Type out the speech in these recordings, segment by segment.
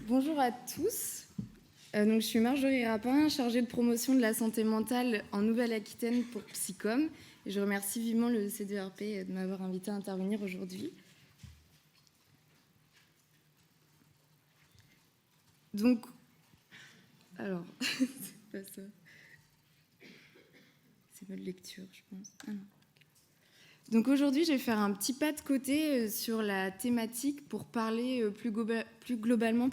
Bonjour à tous. Je suis Marjorie Rapin, chargée de promotion de la santé mentale en Nouvelle-Aquitaine pour Psycom. Et je remercie vivement le CDRP de m'avoir invité à intervenir aujourd'hui. C'est pas ça. C'est pas de lecture, je pense. Ah non. Donc aujourd'hui, je vais faire un petit pas de côté sur la thématique pour parler plus globalement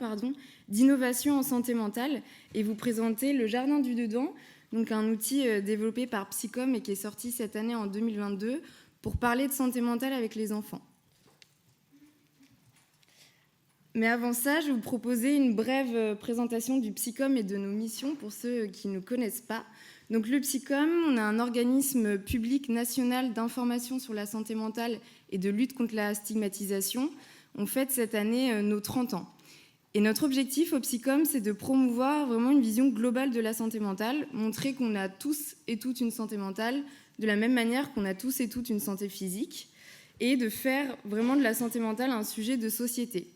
d'innovation en santé mentale et vous présenter le Jardin du Dedans, donc un outil développé par Psycom et qui est sorti cette année en 2022 pour parler de santé mentale avec les enfants. Mais avant ça, je vais vous proposer une brève présentation du Psycom et de nos missions pour ceux qui ne connaissent pas. Donc le Psycom, on a un organisme public national d'information sur la santé mentale et de lutte contre la stigmatisation. On fête cette année nos 30 ans. Et notre objectif au Psycom, c'est de promouvoir vraiment une vision globale de la santé mentale, montrer qu'on a tous et toutes une santé mentale, de la même manière qu'on a tous et toutes une santé physique, et de faire vraiment de la santé mentale un sujet de société.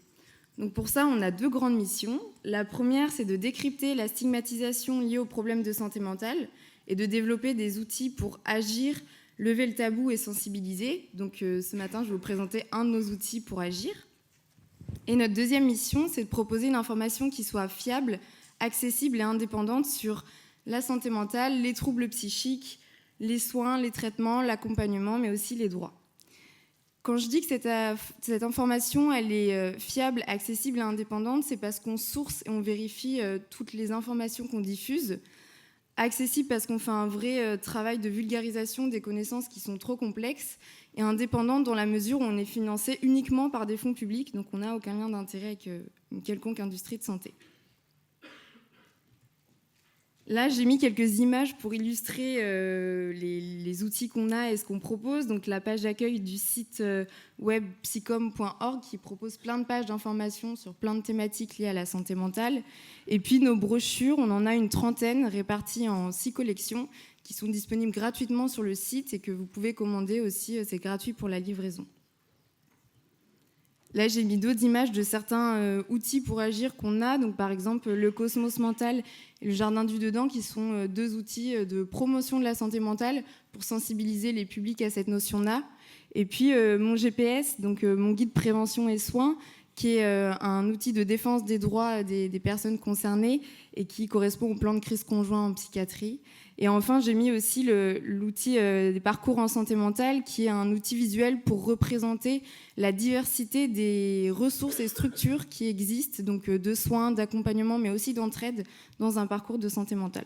Donc pour ça, on a 2 grandes missions. La première, c'est de décrypter la stigmatisation liée aux problèmes de santé mentale et de développer des outils pour agir, lever le tabou et sensibiliser. Donc ce matin, je vais vous présenter un de nos outils pour agir. Et notre deuxième mission, c'est de proposer une information qui soit fiable, accessible et indépendante sur la santé mentale, les troubles psychiques, les soins, les traitements, l'accompagnement, mais aussi les droits. Quand je dis que cette information elle est fiable, accessible et indépendante, c'est parce qu'on source et on vérifie toutes les informations qu'on diffuse. Accessible parce qu'on fait un vrai travail de vulgarisation des connaissances qui sont trop complexes, et indépendante dans la mesure où on est financé uniquement par des fonds publics, donc on n'a aucun lien d'intérêt avec une quelconque industrie de santé. Là, j'ai mis quelques images pour illustrer les outils qu'on a et ce qu'on propose. Donc, la page d'accueil du site web psycom.org qui propose plein de pages d'informations sur plein de thématiques liées à la santé mentale. Et puis, nos brochures, on en a une 30aine réparties en 6 collections qui sont disponibles gratuitement sur le site et que vous pouvez commander aussi. C'est gratuit pour la livraison. Là, j'ai mis d'autres images de certains outils pour agir qu'on a. Donc, par exemple, le Cosmos Mental et le Jardin du Dedans, qui sont 2 outils de promotion de la santé mentale pour sensibiliser les publics à cette notion-là. Et puis, mon GPS, donc mon guide prévention et soins, qui est un outil de défense des droits des personnes concernées et qui correspond au plan de crise conjoint en psychiatrie. Et enfin, j'ai mis aussi l'outil des parcours en santé mentale, qui est un outil visuel pour représenter la diversité des ressources et structures qui existent, donc de soins, d'accompagnement, mais aussi d'entraide dans un parcours de santé mentale.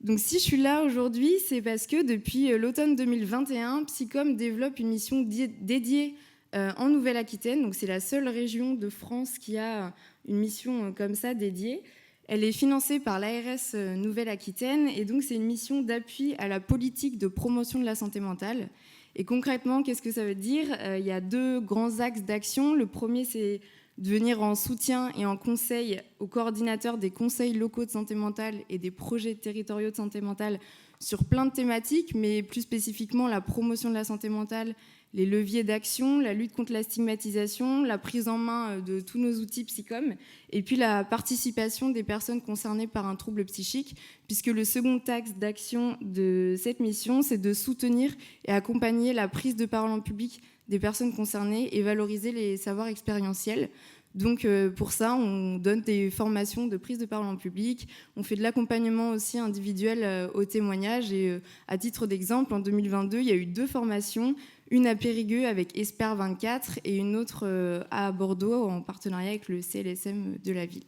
Donc si je suis là aujourd'hui, c'est parce que depuis l'automne 2021, Psycom développe une mission dédiée en Nouvelle-Aquitaine. Donc c'est la seule région de France qui a une mission comme ça dédiée. Elle est financée par l'ARS Nouvelle-Aquitaine et donc c'est une mission d'appui à la politique de promotion de la santé mentale. Et concrètement, qu'est-ce que ça veut dire ? Il y a 2 grands axes d'action. Le premier, c'est de venir en soutien et en conseil aux coordinateurs des conseils locaux de santé mentale et des projets territoriaux de santé mentale sur plein de thématiques, mais plus spécifiquement la promotion de la santé mentale, les leviers d'action, la lutte contre la stigmatisation, la prise en main de tous nos outils Psycom, et puis la participation des personnes concernées par un trouble psychique, puisque le second axe d'action de cette mission, c'est de soutenir et accompagner la prise de parole en public des personnes concernées et valoriser les savoirs expérientiels. Donc pour ça, on donne des formations de prise de parole en public, on fait de l'accompagnement aussi individuel au témoignage et à titre d'exemple, en 2022, il y a eu 2 formations, une à Périgueux avec Esper 24 et une autre à Bordeaux en partenariat avec le CLSM de la ville.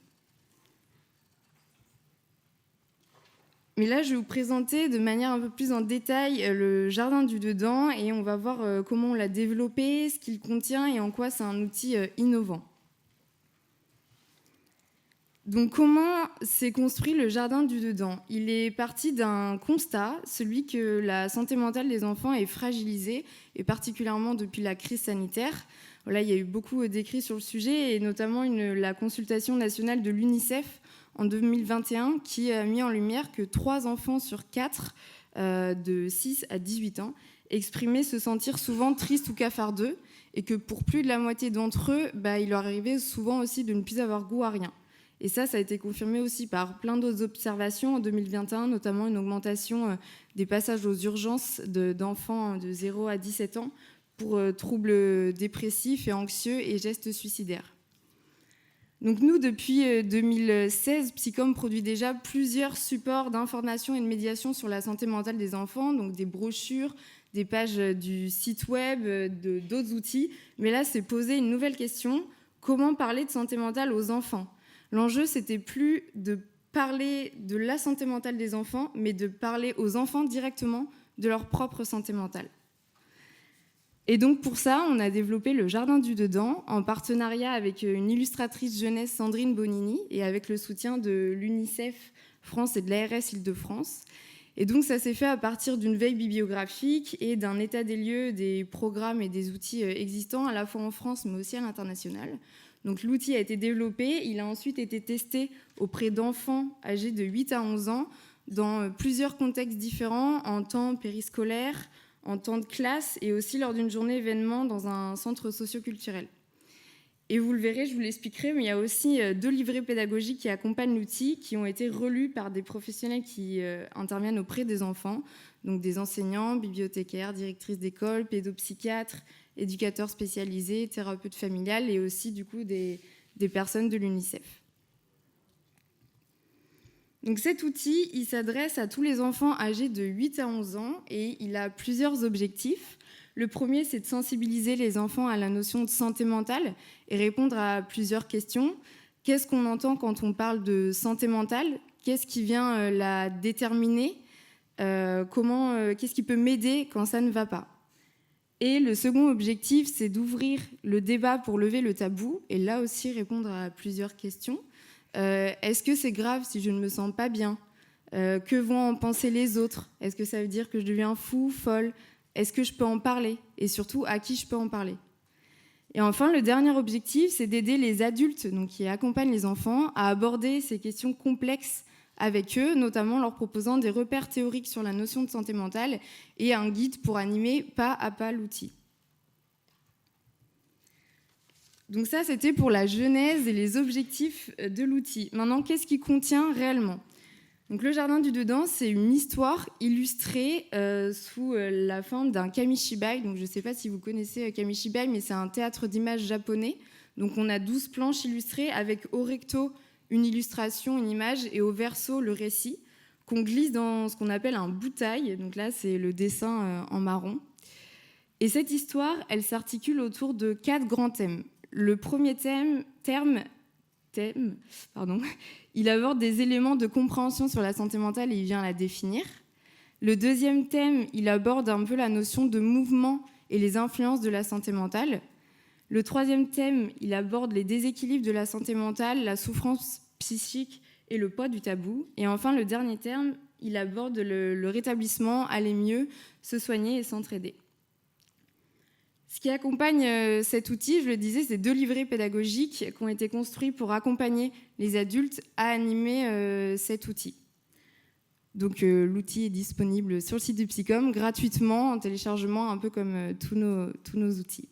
Mais là, je vais vous présenter de manière un peu plus en détail le Jardin du Dedans et on va voir comment on l'a développé, ce qu'il contient et en quoi c'est un outil innovant. Donc comment s'est construit le Jardin du Dedans ? Il est parti d'un constat, celui que la santé mentale des enfants est fragilisée, et particulièrement depuis la crise sanitaire. Voilà, il y a eu beaucoup d'écrits sur le sujet, et notamment la consultation nationale de l'UNICEF en 2021 qui a mis en lumière que 3 enfants sur 4 de 6 à 18 ans exprimaient se sentir souvent tristes ou cafardeux. et que pour plus de la moitié d'entre eux, il leur arrivait souvent aussi de ne plus avoir goût à rien. Et ça a été confirmé aussi par plein d'autres observations en 2021, notamment une augmentation des passages aux urgences d'enfants de 0 à 17 ans pour troubles dépressifs et anxieux et gestes suicidaires. Donc nous, depuis 2016, Psycom produit déjà plusieurs supports d'information et de médiation sur la santé mentale des enfants, donc des brochures, des pages du site web, d'autres outils. Mais là, c'est poser une nouvelle question, comment parler de santé mentale aux enfants ? L'enjeu, c'était plus de parler de la santé mentale des enfants, mais de parler aux enfants directement de leur propre santé mentale. Et donc pour ça, on a développé le Jardin du Dedans en partenariat avec une illustratrice jeunesse, Sandrine Bonini, et avec le soutien de l'UNICEF France et de l'ARS Île-de-France. Et donc ça s'est fait à partir d'une veille bibliographique et d'un état des lieux des programmes et des outils existants, à la fois en France mais aussi à l'international. Donc l'outil a été développé, il a ensuite été testé auprès d'enfants âgés de 8 à 11 ans dans plusieurs contextes différents, en temps périscolaire, en temps de classe et aussi lors d'une journée événement dans un centre socio-culturel. Et vous le verrez, je vous l'expliquerai, mais il y a aussi 2 livrets pédagogiques qui accompagnent l'outil, qui ont été relus par des professionnels qui interviennent auprès des enfants, donc des enseignants, bibliothécaires, directrices d'école, pédopsychiatres, éducateurs spécialisés, thérapeutes familiales et aussi du coup des personnes de l'UNICEF. Donc cet outil, il s'adresse à tous les enfants âgés de 8 à 11 ans et il a plusieurs objectifs. Le premier, c'est de sensibiliser les enfants à la notion de santé mentale et répondre à plusieurs questions. Qu'est-ce qu'on entend quand on parle de santé mentale ? Qu'est-ce qui vient la déterminer ? Qu'est-ce qui peut m'aider quand ça ne va pas ? Et le second objectif, c'est d'ouvrir le débat pour lever le tabou et là aussi répondre à plusieurs questions. Est-ce que c'est grave si je ne me sens pas bien ? Que vont en penser les autres ? Est-ce que ça veut dire que je deviens fou, folle ? Est-ce que je peux en parler ? Et surtout, à qui je peux en parler ? Et enfin, le dernier objectif, c'est d'aider les adultes donc, qui accompagnent les enfants à aborder ces questions complexes avec eux, notamment leur proposant des repères théoriques sur la notion de santé mentale et un guide pour animer pas à pas l'outil. Donc ça, c'était pour la genèse et les objectifs de l'outil. Maintenant, qu'est-ce qu'il contient réellement ? Donc, le Jardin du Dedans, c'est une histoire illustrée sous la forme d'un kamishibai. Donc, je ne sais pas si vous connaissez kamishibai, mais c'est un théâtre d'images japonais. Donc, on a 12 planches illustrées avec au recto une illustration, une image, et au verso le récit, qu'on glisse dans ce qu'on appelle un butai. Donc là, c'est le dessin en marron. Et cette histoire, elle s'articule autour de 4 grands thèmes. Le premier thème, il aborde des éléments de compréhension sur la santé mentale et il vient la définir. Le deuxième thème, il aborde un peu la notion de mouvement et les influences de la santé mentale. Le troisième thème, il aborde les déséquilibres de la santé mentale, la souffrance psychique et le poids du tabou. Et enfin, le dernier terme, il aborde le rétablissement, aller mieux, se soigner et s'entraider. Ce qui accompagne cet outil, je le disais, c'est 2 livrets pédagogiques qui ont été construits pour accompagner les adultes à animer cet outil. Donc l'outil est disponible sur le site du Psycom gratuitement en téléchargement, un peu comme tous nos outils.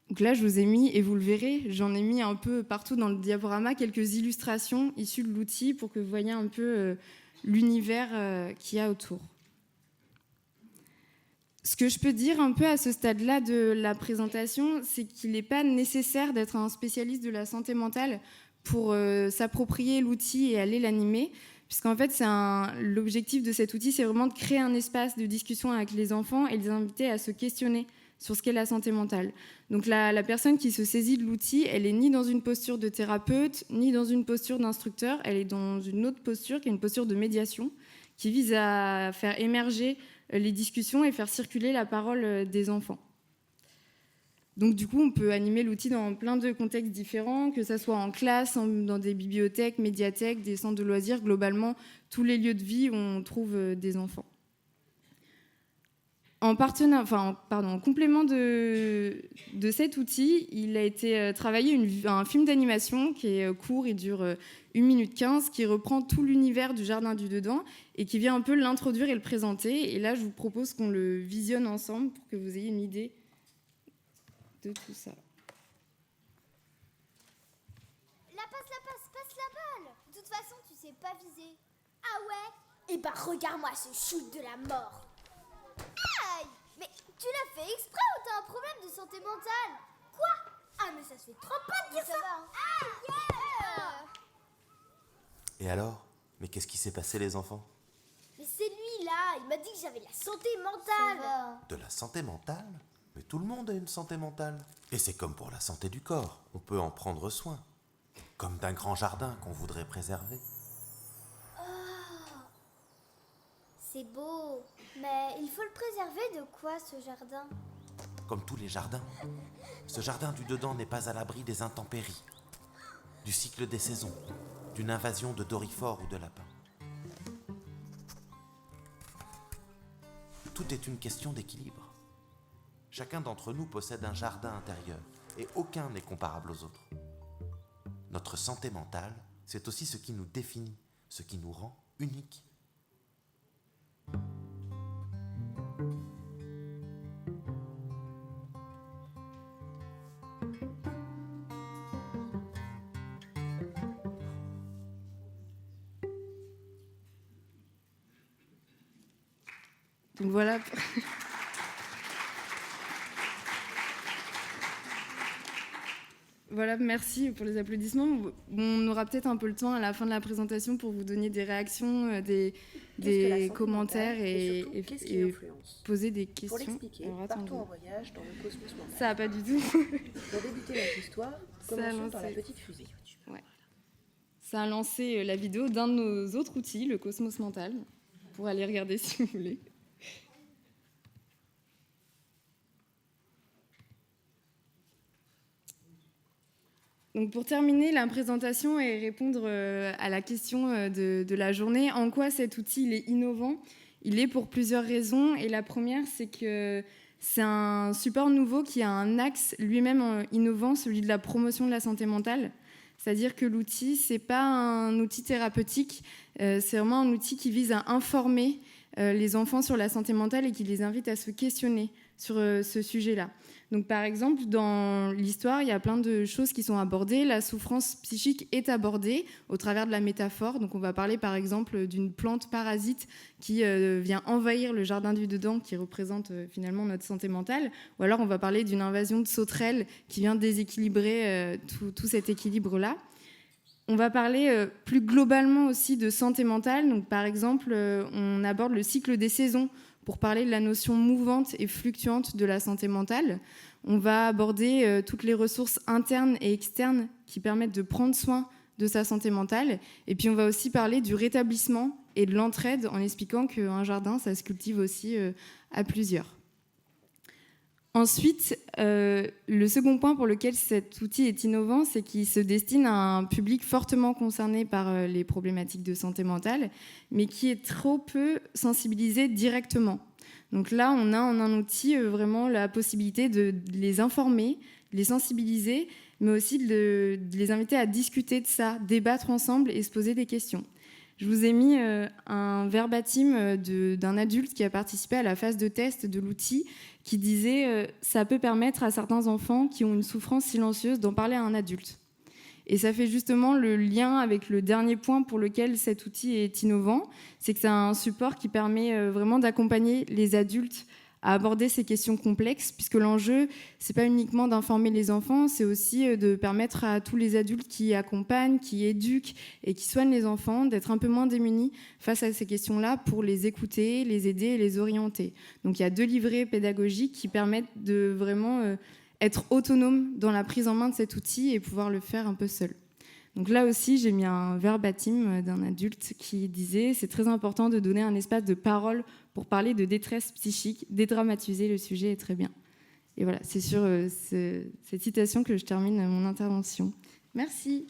Donc là, je vous ai mis, et vous le verrez, j'en ai mis un peu partout dans le diaporama quelques illustrations issues de l'outil pour que vous voyez un peu l'univers qu'il y a autour. Ce que je peux dire un peu à ce stade-là de la présentation, c'est qu'il n'est pas nécessaire d'être un spécialiste de la santé mentale pour s'approprier l'outil et aller l'animer, puisqu'en fait, l'objectif de cet outil, c'est vraiment de créer un espace de discussion avec les enfants et les inviter à se questionner sur ce qu'est la santé mentale. Donc la personne qui se saisit de l'outil, elle n'est ni dans une posture de thérapeute, ni dans une posture d'instructeur, elle est dans une autre posture, qui est une posture de médiation, qui vise à faire émerger les discussions et faire circuler la parole des enfants. Donc du coup, on peut animer l'outil dans plein de contextes différents, que ce soit en classe, dans des bibliothèques, médiathèques, des centres de loisirs, globalement, tous les lieux de vie où on trouve des enfants. En complément de cet outil, il a été travaillé un film d'animation qui est court, il dure 1 minute 15, qui reprend tout l'univers du Jardin du Dedans et qui vient un peu l'introduire et le présenter. Et là, je vous propose qu'on le visionne ensemble pour que vous ayez une idée de tout ça. Passe la balle. De toute façon, tu sais pas viser. Ah ouais? Eh ben, regarde-moi ce shoot de la mort. Aïe! Mais tu l'as fait exprès ou t'as un problème de santé mentale? Quoi? Ah, mais ça se fait trop pas de dire ça! Et alors? Mais qu'est-ce qui s'est passé, les enfants? Mais c'est lui, là. Il m'a dit que j'avais la santé mentale. De la santé mentale? Mais tout le monde a une santé mentale. Et c'est comme pour la santé du corps. On peut en prendre soin. Comme d'un grand jardin qu'on voudrait préserver. C'est beau. Mais il faut le préserver de quoi, ce jardin? Comme tous les jardins. Ce jardin du dedans n'est pas à l'abri des intempéries, du cycle des saisons, d'une invasion de dorifores ou de lapins. Tout est une question d'équilibre. Chacun d'entre nous possède un jardin intérieur et aucun n'est comparable aux autres. Notre santé mentale, c'est aussi ce qui nous définit, ce qui nous rend uniques. Donc voilà. Voilà, merci pour les applaudissements. On aura peut-être un peu le temps à la fin de la présentation pour vous donner des réactions, des commentaires et poser des questions. Pour l'expliquer, partons en voyage dans le cosmos mental. Ça va pas du tout. Pour débuter notre histoire, commençons par la petite fusée. Ouais. Ça a lancé la vidéo d'un de nos autres outils, le Cosmos Mental, pour aller regarder si vous voulez. Donc pour terminer la présentation et répondre à la question de la journée, en quoi cet outil il est innovant? Il est pour plusieurs raisons. Et la première, c'est que c'est un support nouveau qui a un axe lui-même innovant, celui de la promotion de la santé mentale. C'est-à-dire que l'outil, c'est pas un outil thérapeutique, c'est vraiment un outil qui vise à informer les enfants sur la santé mentale et qui les invite à se questionner sur ce sujet-là. Donc, par exemple, dans l'histoire, il y a plein de choses qui sont abordées. La souffrance psychique est abordée au travers de la métaphore. Donc, on va parler, par exemple, d'une plante parasite qui vient envahir le jardin du dedans, qui représente finalement notre santé mentale. Ou alors, on va parler d'une invasion de sauterelles qui vient déséquilibrer tout cet équilibre-là. On va parler plus globalement aussi de santé mentale. Donc, par exemple, on aborde le cycle des saisons pour parler de la notion mouvante et fluctuante de la santé mentale. On va aborder toutes les ressources internes et externes qui permettent de prendre soin de sa santé mentale. Et puis on va aussi parler du rétablissement et de l'entraide en expliquant qu'un jardin, ça se cultive aussi à plusieurs. Ensuite, le second point pour lequel cet outil est innovant, c'est qu'il se destine à un public fortement concerné par les problématiques de santé mentale, mais qui est trop peu sensibilisé directement. Donc là, on a en un outil vraiment la possibilité de les informer, de les sensibiliser, mais aussi de les inviter à discuter de ça, débattre ensemble et se poser des questions. Je vous ai mis un verbatim d'un adulte qui a participé à la phase de test de l'outil qui disait ça peut permettre à certains enfants qui ont une souffrance silencieuse d'en parler à un adulte. Et ça fait justement le lien avec le dernier point pour lequel cet outil est innovant, c'est que c'est un support qui permet vraiment d'accompagner les adultes à aborder ces questions complexes, puisque l'enjeu, c'est pas uniquement d'informer les enfants, c'est aussi de permettre à tous les adultes qui accompagnent, qui éduquent et qui soignent les enfants d'être un peu moins démunis face à ces questions-là pour les écouter, les aider et les orienter. Donc il y a 2 livrets pédagogiques qui permettent de vraiment être autonome dans la prise en main de cet outil et pouvoir le faire un peu seul. Donc là aussi, j'ai mis un verbatim d'un adulte qui disait « C'est très important de donner un espace de parole pour parler de détresse psychique, dédramatiser le sujet est très bien. » Et voilà, c'est sur cette citation que je termine mon intervention. Merci.